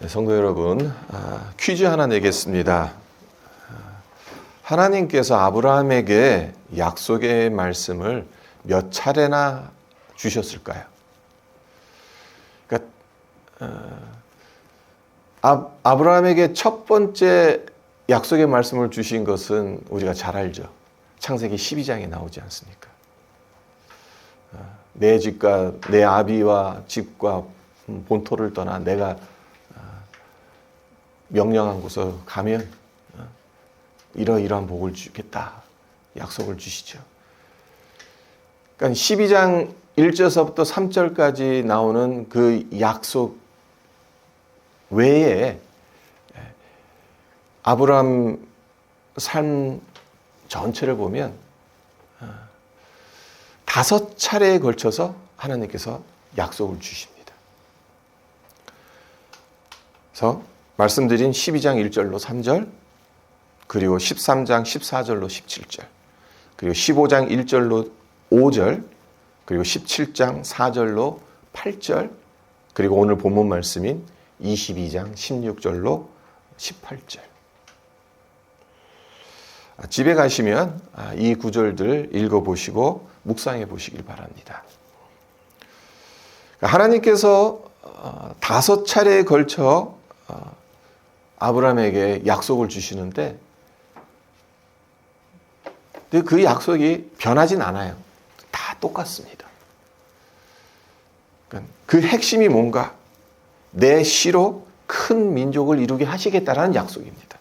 성도 여러분, 퀴즈 하나 내겠습니다. 하나님께서 아브라함에게 약속의 말씀을 몇 차례나 주셨을까요? 그러니까 아브라함에게 첫 번째 약속의 말씀을 주신 것은 우리가 잘 알죠. 창세기 12장에 나오지 않습니까? 내 집과 내 아비와 집과 본토를 떠나 내가 명령한 곳에 가면 이러이러한 복을 주겠다 약속을 주시죠. 그러니까 12장 1절서부터 3절까지 나오는 그 약속 외에 아브라함 삶 전체를 보면 5차례에 걸쳐서 하나님께서 약속을 주십니다. 그래서 말씀드린 12장 1절로 3절, 그리고 13장 14절로 17절, 그리고 15장 1절로 5절, 그리고 17장 4절로 8절, 그리고 오늘 본문 말씀인 22장 16절로 18절. 집에 가시면 이 구절들 읽어보시고 묵상해 보시길 바랍니다. 하나님께서 5차례에 걸쳐 아브라함에게 약속을 주시는데 그 약속이 변하진 않아요. 다 똑같습니다. 그 핵심이 뭔가? 내 씨로 큰 민족을 이루게 하시겠다라는 약속입니다.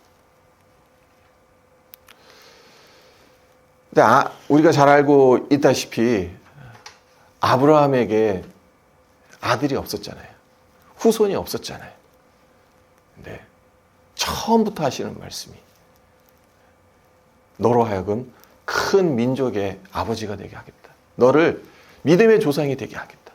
근데 우리가 잘 알고 있다시피 아브라함에게 아들이 없었잖아요. 후손이 없었잖아요. 근데 처음부터 하시는 말씀이 너로 하여금 큰 민족의 아버지가 되게 하겠다. 너를 믿음의 조상이 되게 하겠다.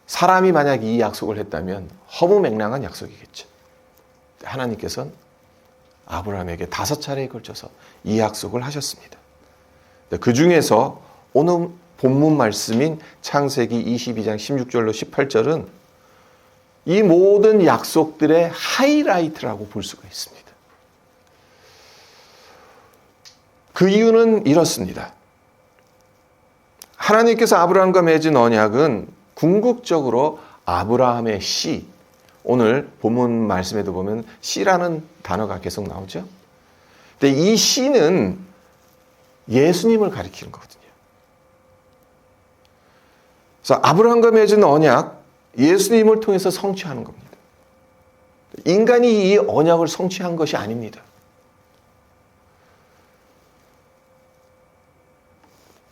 사람이 만약 이 약속을 했다면 허무맹랑한 약속이겠죠. 하나님께서는 아브라함에게 5차례에 걸쳐서 이 약속을 하셨습니다. 그 중에서 오늘 본문 말씀인 창세기 22장 16절로 18절은 이 모든 약속들의 하이라이트라고 볼 수가 있습니다. 그 이유는 이렇습니다. 하나님께서 아브라함과 맺은 언약은 궁극적으로 아브라함의 씨, 오늘 본문 말씀에도 보면 씨라는 단어가 계속 나오죠. 근데 이 씨는 예수님을 가리키는 거거든요. 그래서 아브라함과 맺은 언약, 예수님을 통해서 성취하는 겁니다. 인간이 이 언약을 성취한 것이 아닙니다.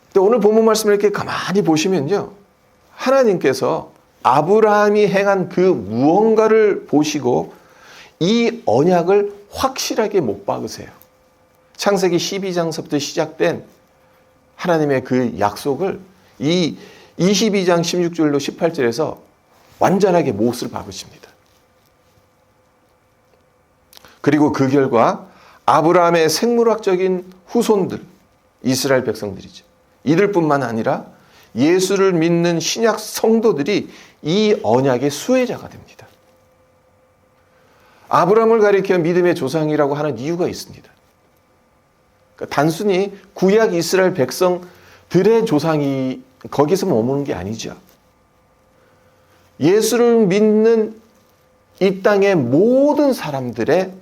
근데 오늘 본문 말씀을 이렇게 가만히 보시면요. 하나님께서 아브라함이 행한 그 무언가를 보시고 이 언약을 확실하게 못 박으세요. 창세기 12장서부터 시작된 하나님의 그 약속을 이 22장 16절로 18절에서 완전하게 못을 박으십니다. 그리고 그 결과 아브라함의 생물학적인 후손들, 이스라엘 백성들이죠. 이들뿐만 아니라 예수를 믿는 신약 성도들이 이 언약의 수혜자가 됩니다. 아브라함을 가리켜 믿음의 조상이라고 하는 이유가 있습니다. 그러니까 단순히 구약 이스라엘 백성들의 조상이 거기서 머무는 게 아니죠. 예수를 믿는 이 땅의 모든 사람들의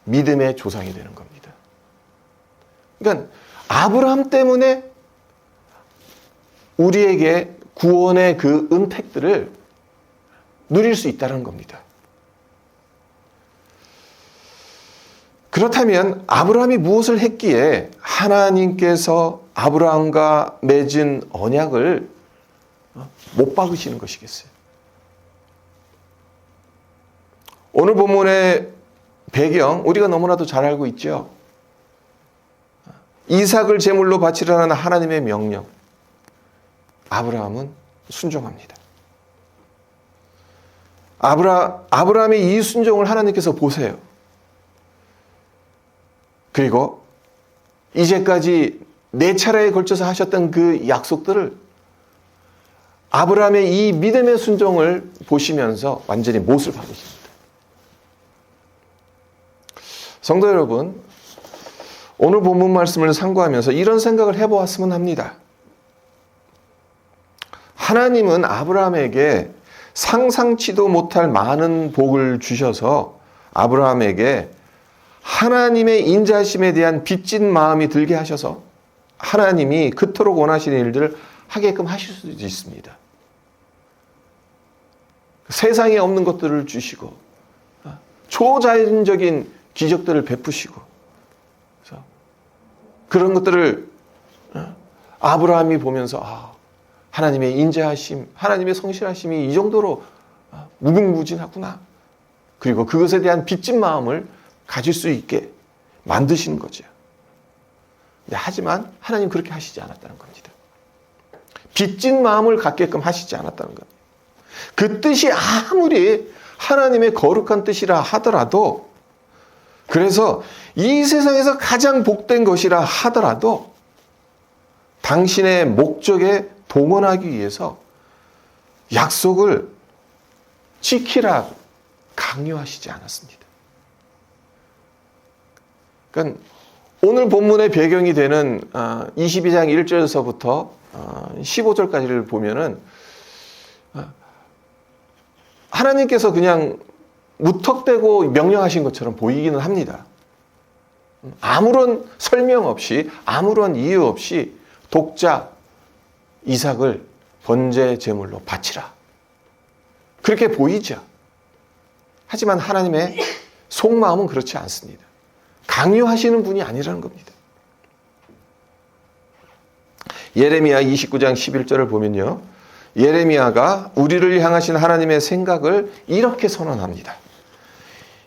믿음의 조상이 되는 겁니다. 그러니까 아브라함 때문에 우리에게 구원의 그 은택들을 누릴 수 있다는 겁니다. 그렇다면 아브라함이 무엇을 했기에 하나님께서 아브라함과 맺은 언약을 못 박으시는 것이겠어요? 오늘 본문의 배경 우리가 너무나도 잘 알고 있죠. 이삭을 제물로 바치라는 하나님의 명령. 아브라함은 순종합니다. 아브라함의 이 순종을 하나님께서 보세요. 그리고 이제까지 4차례에 걸쳐서 하셨던 그 약속들을 아브라함의 이 믿음의 순종을 보시면서 완전히 못을 박으십니다. 성도 여러분, 오늘 본문 말씀을 상고하면서 이런 생각을 해보았으면 합니다. 하나님은 아브라함에게 상상치도 못할 많은 복을 주셔서 아브라함에게 하나님의 인자심에 대한 빚진 마음이 들게 하셔서 하나님이 그토록 원하시는 일들을 하게끔 하실 수도 있습니다. 세상에 없는 것들을 주시고 초자연적인 기적들을 베푸시고 그런 것들을 아브라함이 보면서 하나님의 인자하심, 하나님의 성실하심이 이 정도로 무궁무진하구나. 그리고 그것에 대한 빚진 마음을 가질 수 있게 만드시는 거죠. 하지만 하나님 그렇게 하시지 않았다는 겁니다. 빚진 마음을 갖게끔 하시지 않았다는 겁니다. 그 뜻이 아무리 하나님의 거룩한 뜻이라 하더라도, 그래서 이 세상에서 가장 복된 것이라 하더라도 당신의 목적에 동원하기 위해서 약속을 지키라 강요하시지 않았습니다. 그러니까 오늘 본문의 배경이 되는 22장 1절에서부터 15절까지를 보면은 하나님께서 그냥 무턱대고 명령하신 것처럼 보이기는 합니다. 아무런 설명 없이, 아무런 이유 없이 독자 이삭을 번제 제물로 바치라. 그렇게 보이죠. 하지만 하나님의 속마음은 그렇지 않습니다. 강요하시는 분이 아니라는 겁니다. 예레미야 29장 11절을 보면요. 예레미야가 우리를 향하신 하나님의 생각을 이렇게 선언합니다.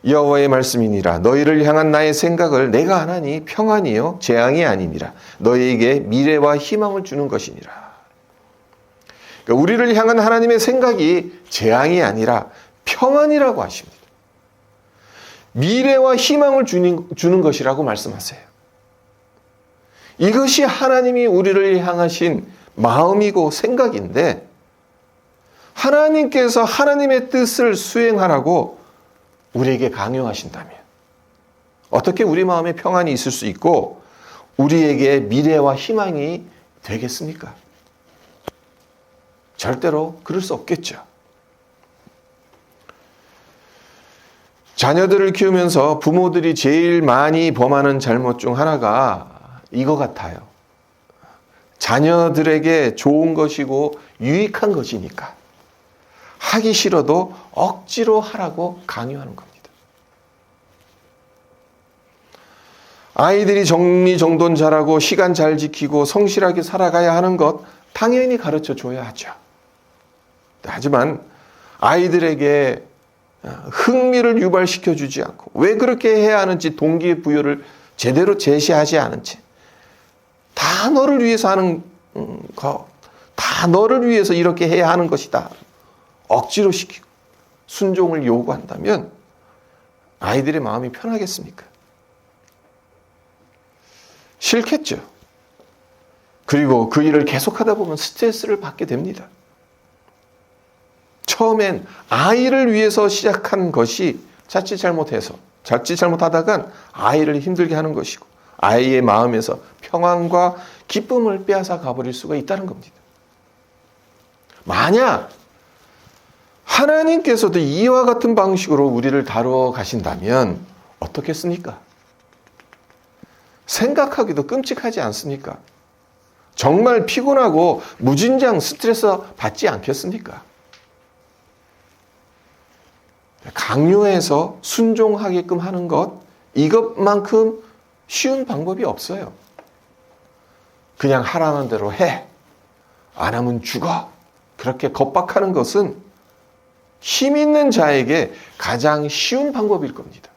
여호와의 말씀이니라. 너희를 향한 나의 생각을 내가 하나니 평안이요 재앙이 아니니라. 너희에게 미래와 희망을 주는 것이니라. 그러니까 우리를 향한 하나님의 생각이 재앙이 아니라 평안이라고 하십니다. 미래와 희망을 주는 것이라고 말씀하세요. 이것이 하나님이 우리를 향하신 마음이고 생각인데, 하나님께서 하나님의 뜻을 수행하라고 우리에게 강요하신다면 어떻게 우리 마음에 평안이 있을 수 있고 우리에게 미래와 희망이 되겠습니까? 절대로 그럴 수 없겠죠. 자녀들을 키우면서 부모들이 제일 많이 범하는 잘못 중 하나가 이거 같아요. 자녀들에게 좋은 것이고 유익한 것이니까 하기 싫어도 억지로 하라고 강요하는 겁니다. 아이들이 정리정돈 잘하고 시간 잘 지키고 성실하게 살아가야 하는 것 당연히 가르쳐 줘야 하죠. 하지만 아이들에게 흥미를 유발시켜 주지 않고 왜 그렇게 해야 하는지 동기부여를 제대로 제시하지 않은 채 다 너를 위해서 하는 것, 다 너를 위해서 이렇게 해야 하는 것이다. 억지로 시키고 순종을 요구한다면 아이들의 마음이 편하겠습니까? 싫겠죠. 그리고 그 일을 계속하다 보면 스트레스를 받게 됩니다. 처음엔 아이를 위해서 시작한 것이 자칫 잘못하다간 아이를 힘들게 하는 것이고 아이의 마음에서 평안과 기쁨을 빼앗아 가버릴 수가 있다는 겁니다. 만약 하나님께서도 이와 같은 방식으로 우리를 다루어 가신다면 어떻겠습니까? 생각하기도 끔찍하지 않습니까? 정말 피곤하고 무진장 스트레스 받지 않겠습니까? 강요해서 순종하게끔 하는 것, 이것만큼 쉬운 방법이 없어요. 그냥 하라는 대로 해. 안 하면 죽어. 그렇게 겁박하는 것은 힘 있는 자에게 가장 쉬운 방법일 겁니다.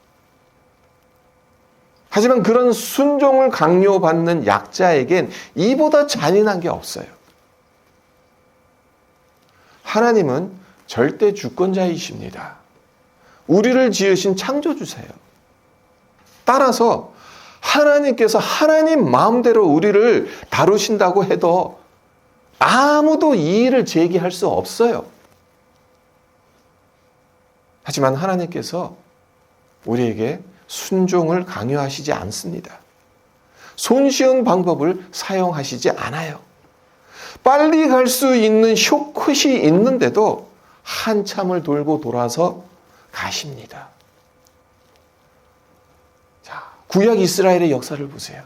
하지만 그런 순종을 강요받는 약자에겐 이보다 잔인한 게 없어요. 하나님은 절대 주권자이십니다. 우리를 지으신 창조주세요. 따라서 하나님께서 하나님 마음대로 우리를 다루신다고 해도 아무도 이의를 제기할 수 없어요. 하지만 하나님께서 우리에게 순종을 강요하시지 않습니다. 손쉬운 방법을 사용하시지 않아요. 빨리 갈 수 있는 쇼컷이 있는데도 한참을 돌고 돌아서 가십니다. 자, 구약 이스라엘의 역사를 보세요.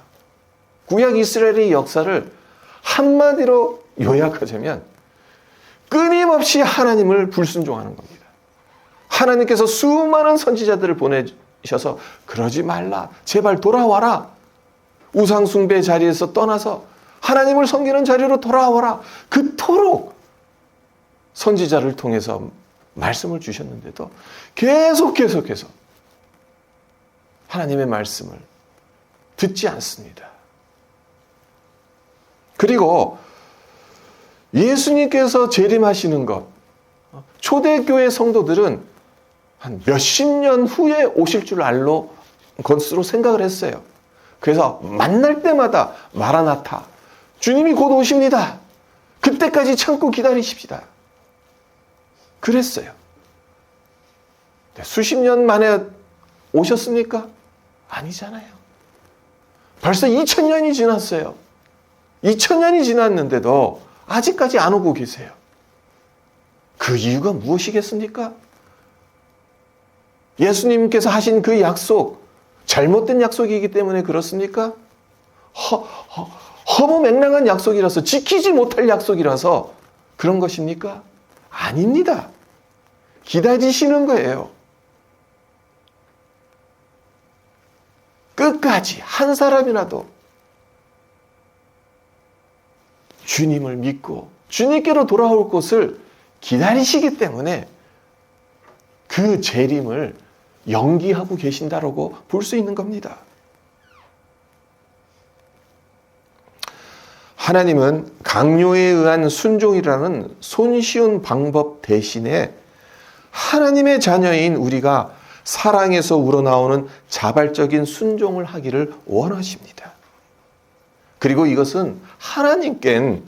구약 이스라엘의 역사를 한마디로 요약하자면 끊임없이 하나님을 불순종하는 겁니다. 하나님께서 수많은 선지자들을 보내셔서 그러지 말라, 제발 돌아와라, 우상 숭배 자리에서 떠나서 하나님을 섬기는 자리로 돌아와라, 그토록 선지자를 통해서 말씀을 주셨는데도 계속해서 하나님의 말씀을 듣지 않습니다. 그리고 예수님께서 재림하시는 것, 초대교회 성도들은 한 몇십 년 후에 오실 줄 알로 것으로 생각을 했어요. 그래서 만날 때마다 마라나타, 주님이 곧 오십니다, 그때까지 참고 기다리십시다, 그랬어요. 수십 년 만에 오셨습니까? 아니잖아요. 벌써 2000년이 지났어요. 2000년이 지났는데도 아직까지 안 오고 계세요. 그 이유가 무엇이겠습니까? 예수님께서 하신 그 약속, 잘못된 약속이기 때문에 그렇습니까? 허무맹랑한 약속이라서, 지키지 못할 약속이라서 그런 것입니까? 아닙니다. 기다리시는 거예요. 끝까지 한 사람이라도 주님을 믿고 주님께로 돌아올 것을 기다리시기 때문에 그 재림을 연기하고 계신다라고 볼 수 있는 겁니다. 하나님은 강요에 의한 순종이라는 손쉬운 방법 대신에 하나님의 자녀인 우리가 사랑에서 우러나오는 자발적인 순종을 하기를 원하십니다. 그리고 이것은 하나님께는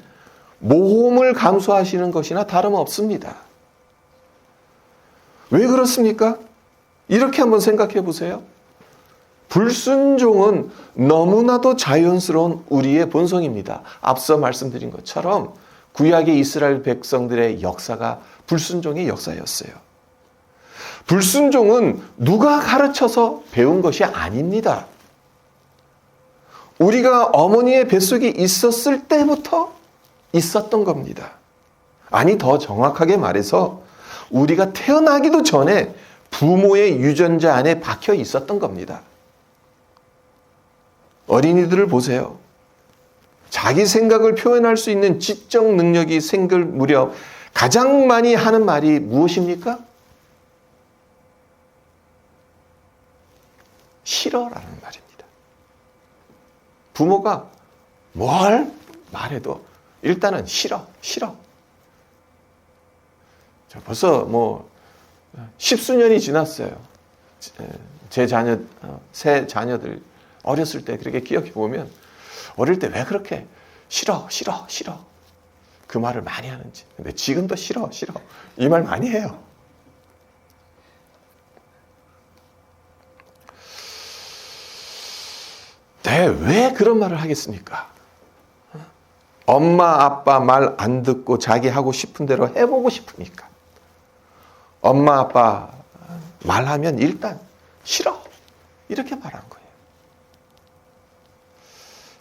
모험을 감수하시는 것이나 다름없습니다. 왜 그렇습니까? 이렇게 한번 생각해 보세요. 불순종은 너무나도 자연스러운 우리의 본성입니다. 앞서 말씀드린 것처럼 구약의 이스라엘 백성들의 역사가 불순종의 역사였어요. 불순종은 누가 가르쳐서 배운 것이 아닙니다. 우리가 어머니의 뱃속에 있었을 때부터 있었던 겁니다. 아니, 더 정확하게 말해서 우리가 태어나기도 전에 부모의 유전자 안에 박혀 있었던 겁니다. 어린이들을 보세요. 자기 생각을 표현할 수 있는 지적 능력이 생길 무렵 가장 많이 하는 말이 무엇입니까? 싫어라는 말입니다. 부모가 뭘 말해도 일단은 싫어. 벌써 십수년이 지났어요. 제 자녀, 새 자녀들 어렸을 때 그렇게 기억해 보면 어릴 때 왜 그렇게 싫어 그 말을 많이 하는지. 근데 지금도 싫어 이 말 많이 해요. 네, 왜 그런 말을 하겠습니까? 엄마 아빠 말 안 듣고 자기 하고 싶은 대로 해보고 싶으니까. 엄마 아빠 말하면 일단 싫어 이렇게 말하는 거예요.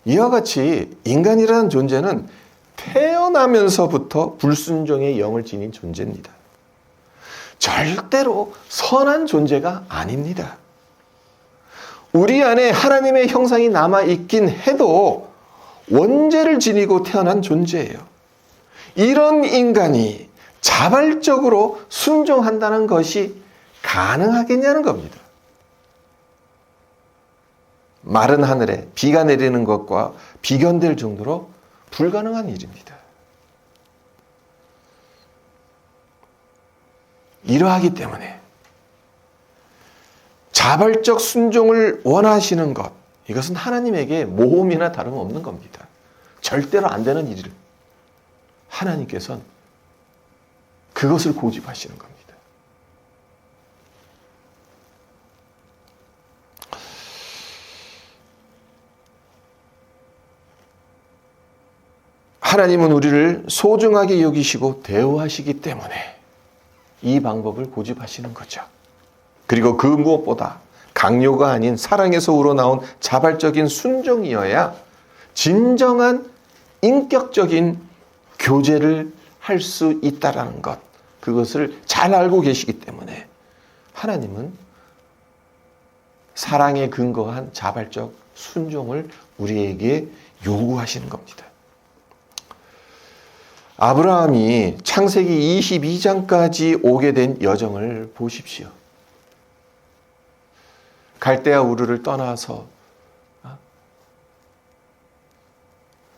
이와 같이 인간이라는 존재는 태어나면서부터 불순종의 영을 지닌 존재입니다. 절대로 선한 존재가 아닙니다. 우리 안에 하나님의 형상이 남아있긴 해도 원죄를 지니고 태어난 존재예요. 이런 인간이 자발적으로 순종한다는 것이 가능하겠냐는 겁니다. 마른 하늘에 비가 내리는 것과 비견될 정도로 불가능한 일입니다. 이러하기 때문에 자발적 순종을 원하시는 것, 이것은 하나님에게 모험이나 다름없는 겁니다. 절대로 안 되는 일을. 하나님께서는 그것을 고집하시는 겁니다. 하나님은 우리를 소중하게 여기시고 대우하시기 때문에 이 방법을 고집하시는 거죠. 그리고 그 무엇보다 강요가 아닌 사랑에서 우러나온 자발적인 순종이어야 진정한 인격적인 교제를 할 수 있다라는 것, 그것을 잘 알고 계시기 때문에 하나님은 사랑에 근거한 자발적 순종을 우리에게 요구하시는 겁니다. 아브라함이 창세기 22장까지 오게 된 여정을 보십시오. 갈대아 우르를 떠나서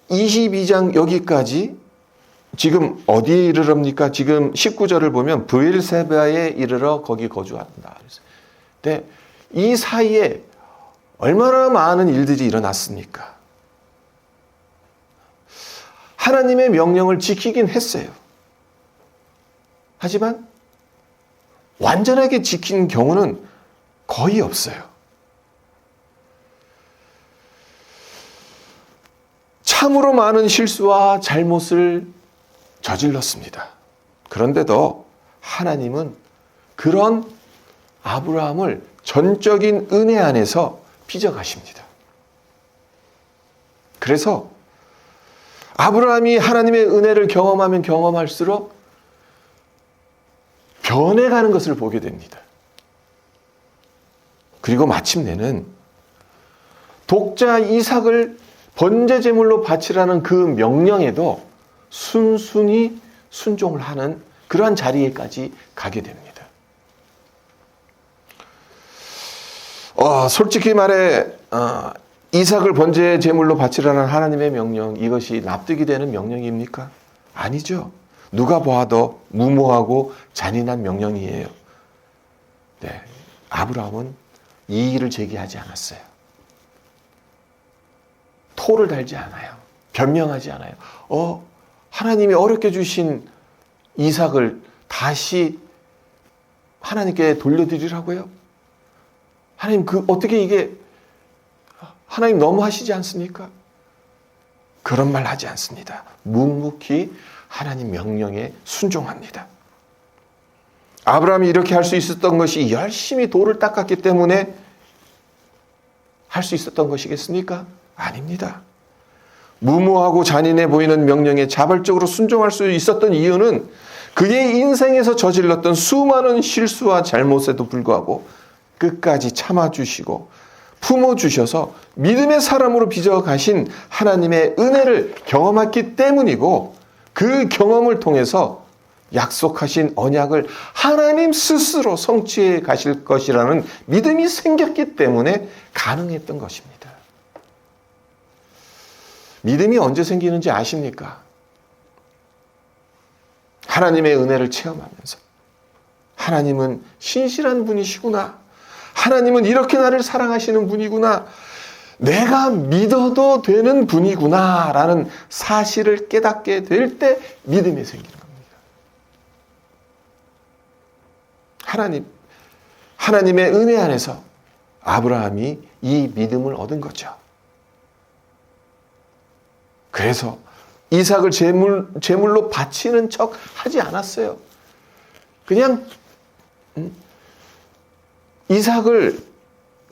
22장 여기까지 지금 어디에 이르럽니까? 지금 19절을 보면 브엘세바에 이르러 거기 거주한다. 근데 이 사이에 얼마나 많은 일들이 일어났습니까? 하나님의 명령을 지키긴 했어요. 하지만 완전하게 지킨 경우는 거의 없어요. 참으로 많은 실수와 잘못을 저질렀습니다. 그런데도 하나님은 그런 아브라함을 전적인 은혜 안에서 빚어가십니다. 그래서 아브라함이 하나님의 은혜를 경험하면 경험할수록 변해가는 것을 보게 됩니다. 그리고 마침내는 독자 이삭을 번제 제물로 바치라는 그 명령에도 순순히 순종을 하는 그러한 자리에까지 가게 됩니다. 솔직히 말해 이삭을 번제 제물로 바치라는 하나님의 명령, 이것이 납득이 되는 명령입니까? 아니죠. 누가 보아도 무모하고 잔인한 명령이에요. 네, 아브라함은 이의를 제기하지 않았어요. 토를 달지 않아요. 변명하지 않아요. 하나님이 어렵게 주신 이삭을 다시 하나님께 돌려드리라고요? 하나님, 어떻게 이게, 하나님 너무 하시지 않습니까? 그런 말 하지 않습니다. 묵묵히 하나님 명령에 순종합니다. 아브라함이 이렇게 할 수 있었던 것이 열심히 돌을 닦았기 때문에 할 수 있었던 것이겠습니까? 아닙니다. 무모하고 잔인해 보이는 명령에 자발적으로 순종할 수 있었던 이유는 그의 인생에서 저질렀던 수많은 실수와 잘못에도 불구하고 끝까지 참아주시고 품어주셔서 믿음의 사람으로 빚어가신 하나님의 은혜를 경험했기 때문이고, 그 경험을 통해서 약속하신 언약을 하나님 스스로 성취해 가실 것이라는 믿음이 생겼기 때문에 가능했던 것입니다. 믿음이 언제 생기는지 아십니까? 하나님의 은혜를 체험하면서 하나님은 신실한 분이시구나, 하나님은 이렇게 나를 사랑하시는 분이구나, 내가 믿어도 되는 분이구나 라는 사실을 깨닫게 될 때 믿음이 생기는 겁니다. 하나님의 은혜 안에서 아브라함이 이 믿음을 얻은 거죠. 그래서 이삭을 제물로 바치는 척 하지 않았어요. 그냥 이삭을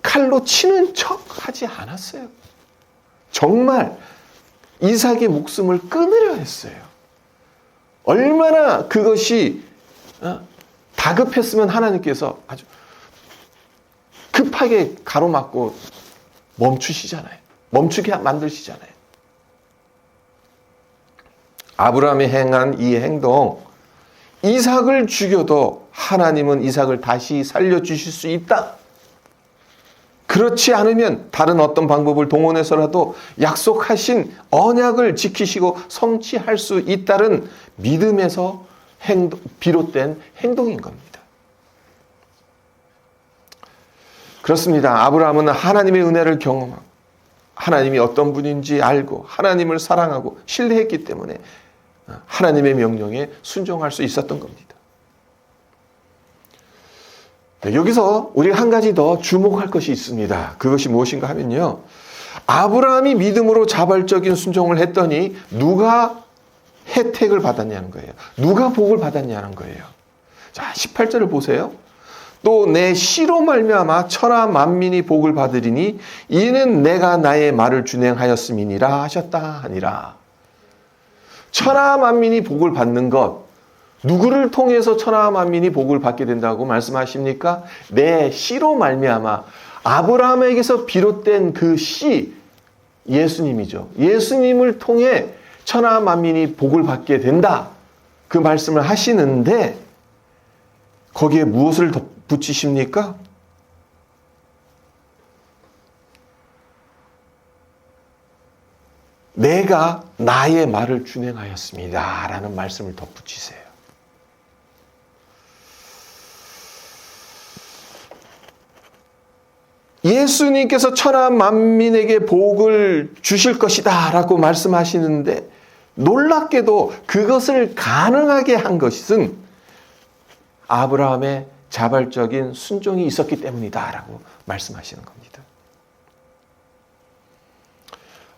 칼로 치는 척 하지 않았어요. 정말 이삭의 목숨을 끊으려 했어요. 얼마나 그것이 다급했으면 하나님께서 아주 급하게 가로막고 멈추시잖아요. 멈추게 만드시잖아요. 아브라함이 행한 이 행동, 이삭을 죽여도 하나님은 이삭을 다시 살려주실 수 있다. 그렇지 않으면 다른 어떤 방법을 동원해서라도 약속하신 언약을 지키시고 성취할 수 있다는 믿음에서 비롯된 행동인 겁니다. 그렇습니다. 아브라함은 하나님의 은혜를 경험하고 하나님이 어떤 분인지 알고 하나님을 사랑하고 신뢰했기 때문에 하나님의 명령에 순종할 수 있었던 겁니다. 여기서 우리가 한 가지 더 주목할 것이 있습니다. 그것이 무엇인가 하면요. 아브라함이 믿음으로 자발적인 순종을 했더니 누가 혜택을 받았냐는 거예요. 누가 복을 받았냐는 거예요. 자, 18절을 보세요. 또 내 씨로 말미암아 천하 만민이 복을 받으리니 이는 내가 나의 말을 준행하였음이니라 하셨다 하니라. 천하 만민이 복을 받는 것, 누구를 통해서 천하 만민이 복을 받게 된다고 말씀하십니까? 내 씨로 말미암아 아브라함에게서 비롯된 그 씨, 예수님이죠. 예수님을 통해 천하 만민이 복을 받게 된다. 그 말씀을 하시는데 거기에 무엇을 붙이십니까? 내가 나의 말을 준행하였습니다. 라는 말씀을 덧붙이세요. 예수님께서 천하 만민에게 복을 주실 것이다 라고 말씀하시는데 놀랍게도 그것을 가능하게 한 것은 아브라함의 자발적인 순종이 있었기 때문이다 라고 말씀하시는 겁니다.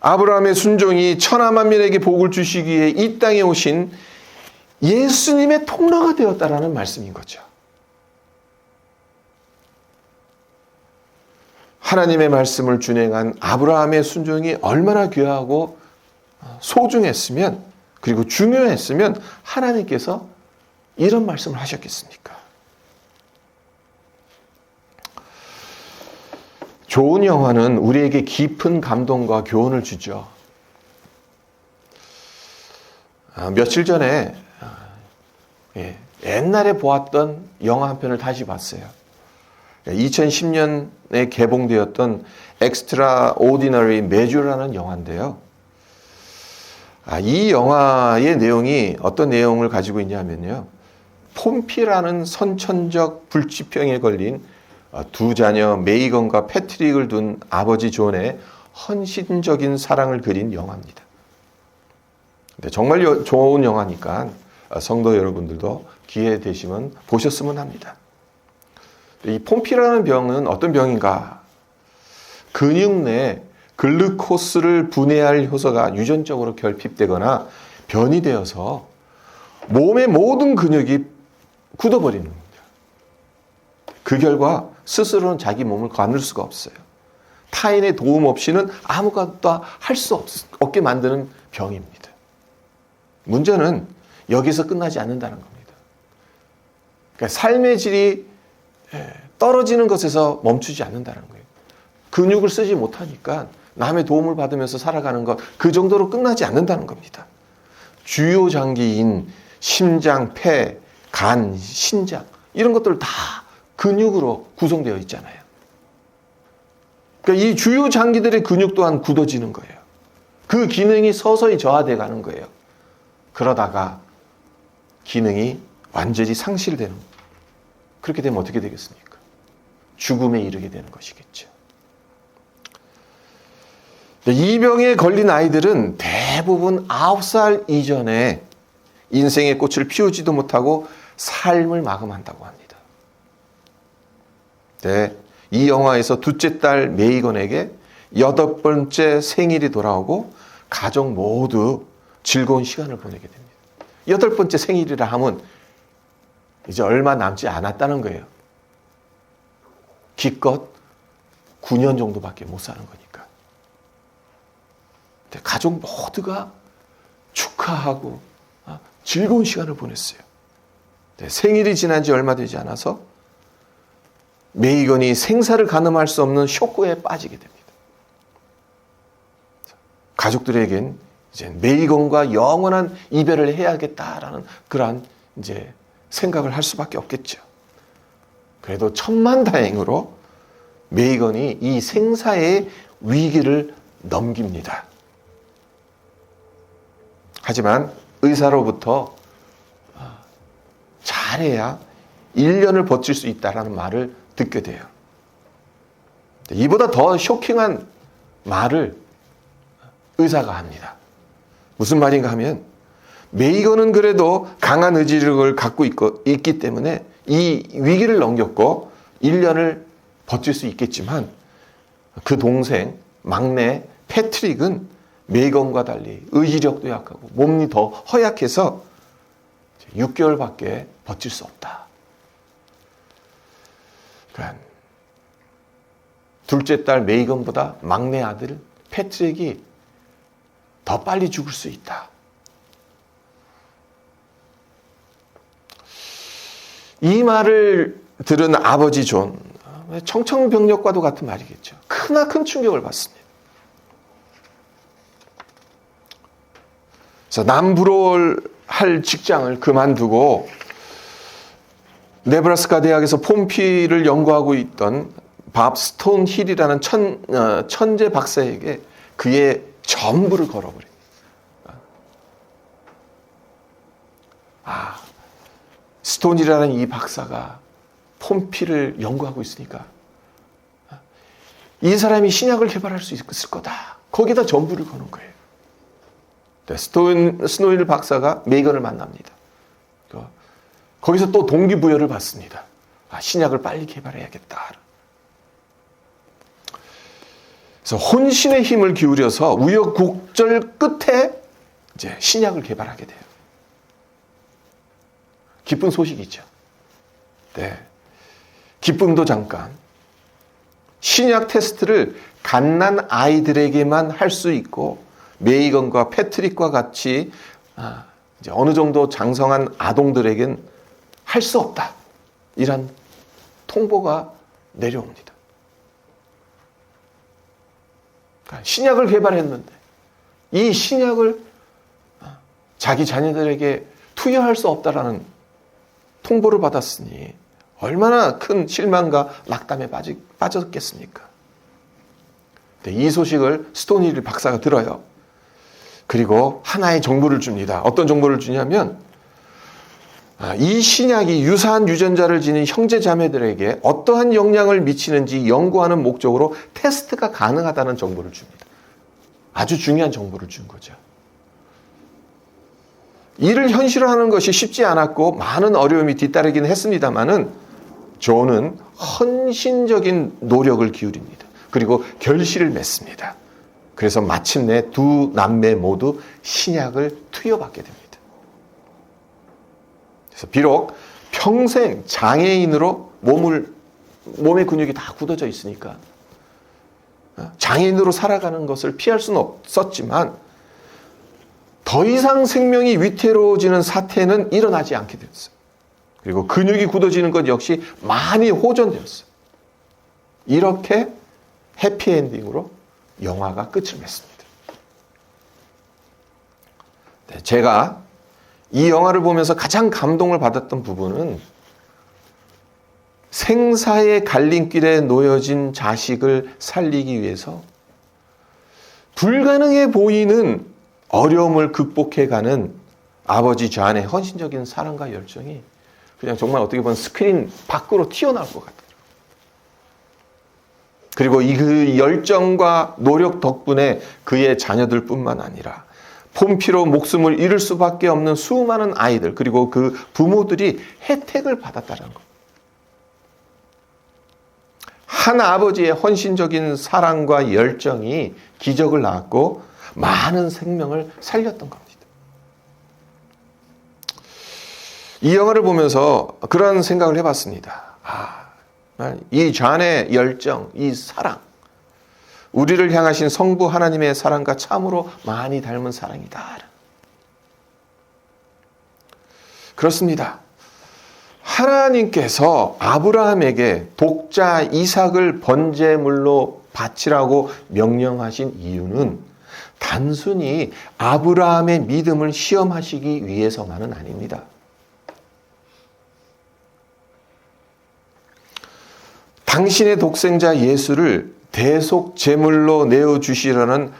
아브라함의 순종이 천하 만민에게 복을 주시기 위해 이 땅에 오신 예수님의 통로가 되었다라는 말씀인 거죠. 하나님의 말씀을 준행한 아브라함의 순종이 얼마나 귀하고 소중했으면 그리고 중요했으면 하나님께서 이런 말씀을 하셨겠습니까? 좋은 영화는 우리에게 깊은 감동과 교훈을 주죠. 며칠 전에 옛날에 보았던 영화 한 편을 다시 봤어요. 2010년에 개봉되었던 엑스트라 오디너리 매주라는 영화인데요. 이 영화의 내용이 어떤 내용을 가지고 있냐면요. 폼피라는 선천적 불치병에 걸린 두 자녀 메이건과 패트릭을 둔 아버지 존의 헌신적인 사랑을 그린 영화입니다. 정말 좋은 영화니까 성도 여러분들도 기회 되시면 보셨으면 합니다. 이 폼피라는 병은 어떤 병인가? 근육 내 글루코스를 분해할 효소가 유전적으로 결핍되거나 변이 되어서 몸의 모든 근육이 굳어버리는 겁니다. 그 결과 스스로는 자기 몸을 가눌 수가 없어요. 타인의 도움 없이는 아무것도 할 수 없게 만드는 병입니다. 문제는 여기서 끝나지 않는다는 겁니다. 그러니까 삶의 질이 떨어지는 것에서 멈추지 않는다는 거예요. 근육을 쓰지 못하니까 남의 도움을 받으면서 살아가는 것, 그 정도로 끝나지 않는다는 겁니다. 주요 장기인 심장, 폐, 간, 신장 이런 것들 다 근육으로 구성되어 있잖아요. 그러니까 이 주요 장기들의 근육 또한 굳어지는 거예요. 그 기능이 서서히 저하돼 가는 거예요. 그러다가 기능이 완전히 상실되는 거예요. 그렇게 되면 어떻게 되겠습니까? 죽음에 이르게 되는 것이겠죠. 이 병에 걸린 아이들은 대부분 9살 이전에 인생의 꽃을 피우지도 못하고 삶을 마감한다고 합니다. 네, 이 영화에서 둘째 딸 메이건에게 8번째 생일이 돌아오고 가족 모두 즐거운 시간을 보내게 됩니다. 8번째 생일이라 하면 이제 얼마 남지 않았다는 거예요. 기껏 9년 정도밖에 못 사는 거니까. 근데 가족 모두가 축하하고 즐거운 시간을 보냈어요. 생일이 지난 지 얼마 되지 않아서 메이건이 생사를 가늠할 수 없는 쇼크에 빠지게 됩니다. 가족들에겐 이제 메이건과 영원한 이별을 해야겠다라는 그러한 이제 생각을 할 수밖에 없겠죠. 그래도 천만다행으로 메이건이 이 생사의 위기를 넘깁니다. 하지만 의사로부터 잘해야 1년을 버틸 수 있다는 말을 듣게 돼요. 이보다 더 쇼킹한 말을 의사가 합니다. 무슨 말인가 하면 메이건은 그래도 강한 의지력을 갖고 있기 때문에 이 위기를 넘겼고 1년을 버틸 수 있겠지만 그 동생 막내 패트릭은 메이건과 달리 의지력도 약하고 몸이 더 허약해서 6개월밖에 버틸 수 없다. 그러니까 둘째 딸 메이건보다 막내 아들 패트릭이 더 빨리 죽을 수 있다. 이 말을 들은 아버지 존, 청천벽력과도 같은 말이겠죠. 크나큰 충격을 받습니다. 그래서 남부로 할 직장을 그만두고 네브라스카 대학에서 폼피를 연구하고 있던 밥 스톤 힐이라는 천재 박사에게 그의 전부를 걸어버립니다. 스톤이라는 이 박사가 폼피를 연구하고 있으니까 이 사람이 신약을 개발할 수 있을 거다. 거기다 전부를 거는 거예요. 스노일 박사가 메이건을 만납니다. 거기서 또 동기부여를 받습니다. 신약을 빨리 개발해야겠다. 그래서 혼신의 힘을 기울여서 우여곡절 끝에 이제 신약을 개발하게 돼요. 기쁜 소식이죠. 네. 기쁨도 잠깐. 신약 테스트를 갓난 아이들에게만 할 수 있고 메이건과 패트릭과 같이 이제 어느 정도 장성한 아동들에겐 할 수 없다. 이런 통보가 내려옵니다. 신약을 개발했는데 이 신약을 자기 자녀들에게 투여할 수 없다라는 통보를 받았으니 얼마나 큰 실망과 낙담에 빠졌겠습니까? 이 소식을 스토니힐 박사가 들어요. 그리고 하나의 정보를 줍니다. 어떤 정보를 주냐면 이 신약이 유사한 유전자를 지닌 형제 자매들에게 어떠한 영향을 미치는지 연구하는 목적으로 테스트가 가능하다는 정보를 줍니다. 아주 중요한 정보를 준 거죠. 이를 현실화하는 것이 쉽지 않았고 많은 어려움이 뒤따르긴 했습니다마는 존은 헌신적인 노력을 기울입니다. 그리고 결실을 맺습니다. 그래서 마침내 두 남매 모두 신약을 투여받게 됩니다. 그래서 비록 평생 장애인으로 몸의 근육이 다 굳어져 있으니까 장애인으로 살아가는 것을 피할 수는 없었지만 더 이상 생명이 위태로워지는 사태는 일어나지 않게 되었어요. 그리고 근육이 굳어지는 것 역시 많이 호전되었어요. 이렇게 해피엔딩으로 영화가 끝을 맺습니다. 네, 제가 이 영화를 보면서 가장 감동을 받았던 부분은 생사의 갈림길에 놓여진 자식을 살리기 위해서 불가능해 보이는 어려움을 극복해가는 아버지 존의 헌신적인 사랑과 열정이 그냥 정말 어떻게 보면 스크린 밖으로 튀어나올 것 같아요. 그리고 그 열정과 노력 덕분에 그의 자녀들뿐만 아니라 폼피로 목숨을 잃을 수밖에 없는 수많은 아이들 그리고 그 부모들이 혜택을 받았다는 것. 한 아버지의 헌신적인 사랑과 열정이 기적을 낳았고 많은 생명을 살렸던 겁니다. 이 영화를 보면서 그런 생각을 해봤습니다. 이 존의 열정, 이 사랑, 우리를 향하신 성부 하나님의 사랑과 참으로 많이 닮은 사랑이다. 그렇습니다. 하나님께서 아브라함에게 독자 이삭을 번제물로 바치라고 명령하신 이유는 단순히 아브라함의 믿음을 시험하시기 위해서만은 아닙니다. 당신의 독생자 예수를 대속 제물로 내어주시려는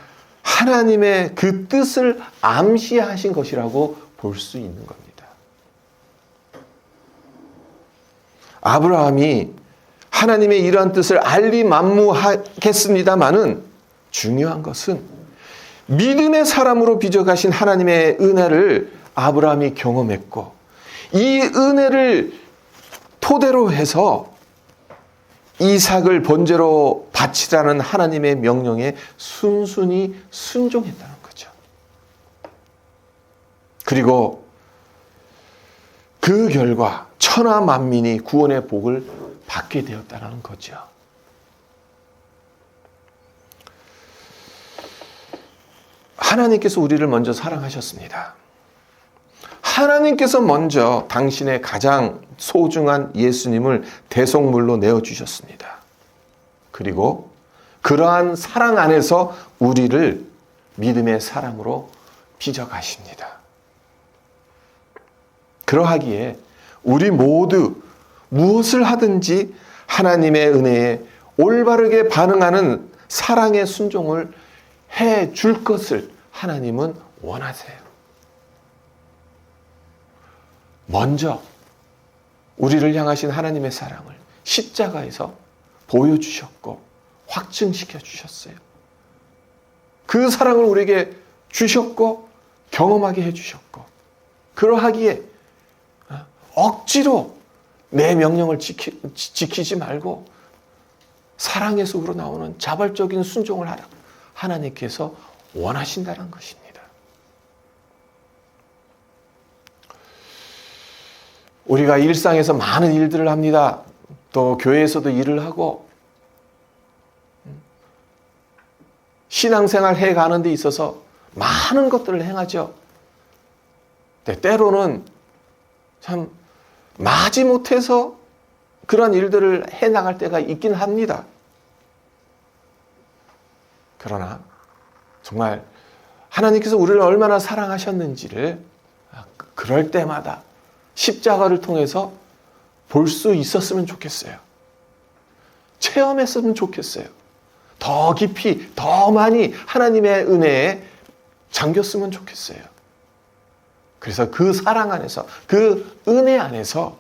하나님의 그 뜻을 암시하신 것이라고 볼 수 있는 겁니다. 아브라함이 하나님의 이러한 뜻을 알리만무하겠습니다마는 중요한 것은 믿음의 사람으로 빚어가신 하나님의 은혜를 아브라함이 경험했고 이 은혜를 토대로 해서 이삭을 번제로 바치라는 하나님의 명령에 순순히 순종했다는 거죠. 그리고 그 결과 천하 만민이 구원의 복을 받게 되었다는 거죠. 하나님께서 우리를 먼저 사랑하셨습니다. 하나님께서 먼저 당신의 가장 소중한 예수님을 대속물로 내어주셨습니다. 그리고 그러한 사랑 안에서 우리를 믿음의 사람으로 빚어가십니다. 그러하기에 우리 모두 무엇을 하든지 하나님의 은혜에 올바르게 반응하는 사랑의 순종을 해 줄 것을 하나님은 원하세요. 먼저 우리를 향하신 하나님의 사랑을 십자가에서 보여주셨고 확증시켜 주셨어요. 그 사랑을 우리에게 주셨고 경험하게 해주셨고 그러하기에 억지로 내 명령을 지키지 말고 사랑의 속으로 나오는 자발적인 순종을 하라. 하나님께서 원하신다는 것입니다. 우리가 일상에서 많은 일들을 합니다. 또 교회에서도 일을 하고 신앙생활 해가는 데 있어서 많은 것들을 행하죠. 때로는 참 마지못해서 그런 일들을 해나갈 때가 있긴 합니다. 그러나 정말 하나님께서 우리를 얼마나 사랑하셨는지를 그럴 때마다 십자가를 통해서 볼 수 있었으면 좋겠어요. 체험했으면 좋겠어요. 더 깊이, 더 많이 하나님의 은혜에 잠겼으면 좋겠어요. 그래서 그 사랑 안에서, 그 은혜 안에서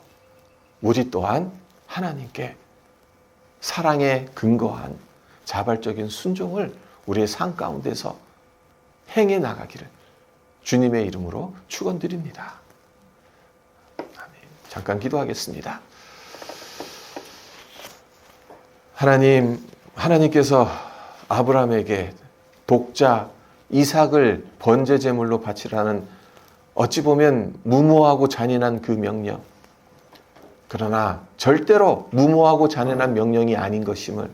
우리 또한 하나님께 사랑에 근거한 자발적인 순종을 우리의 삶 가운데서 행해 나가기를 주님의 이름으로 축원드립니다. 아멘. 잠깐 기도하겠습니다. 하나님께서 아브라함에게 독자 이삭을 번제 제물로 바치라는 어찌 보면 무모하고 잔인한 그 명령, 그러나 절대로 무모하고 잔인한 명령이 아닌 것임을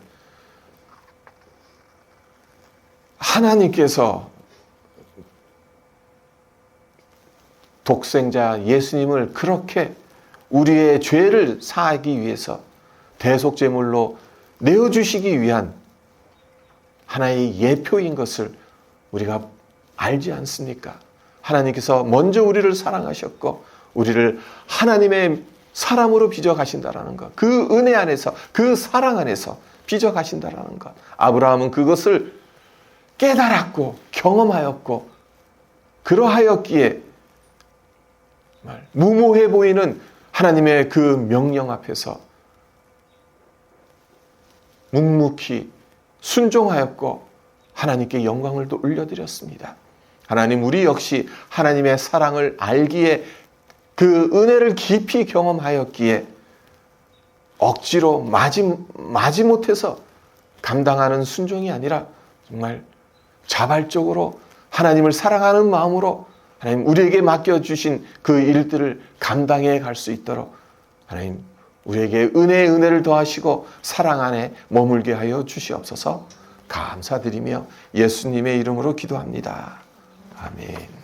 하나님께서 독생자 예수님을 그렇게 우리의 죄를 사하기 위해서 대속제물로 내어주시기 위한 하나의 예표인 것을 우리가 알지 않습니까? 하나님께서 먼저 우리를 사랑하셨고 우리를 하나님의 사람으로 빚어가신다라는 것, 그 은혜 안에서, 그 사랑 안에서 빚어가신다라는 것, 아브라함은 그것을 깨달았고 경험하였고 그러하였기에 무모해 보이는 하나님의 그 명령 앞에서 묵묵히 순종하였고 하나님께 영광을 또 올려드렸습니다. 하나님, 우리 역시 하나님의 사랑을 알기에 그 은혜를 깊이 경험하였기에 억지로 마지못해서 감당하는 순종이 아니라 정말 자발적으로 하나님을 사랑하는 마음으로 하나님 우리에게 맡겨주신 그 일들을 감당해 갈 수 있도록 하나님 우리에게 은혜를 더하시고 사랑 안에 머물게 하여 주시옵소서. 감사드리며 예수님의 이름으로 기도합니다. 아멘.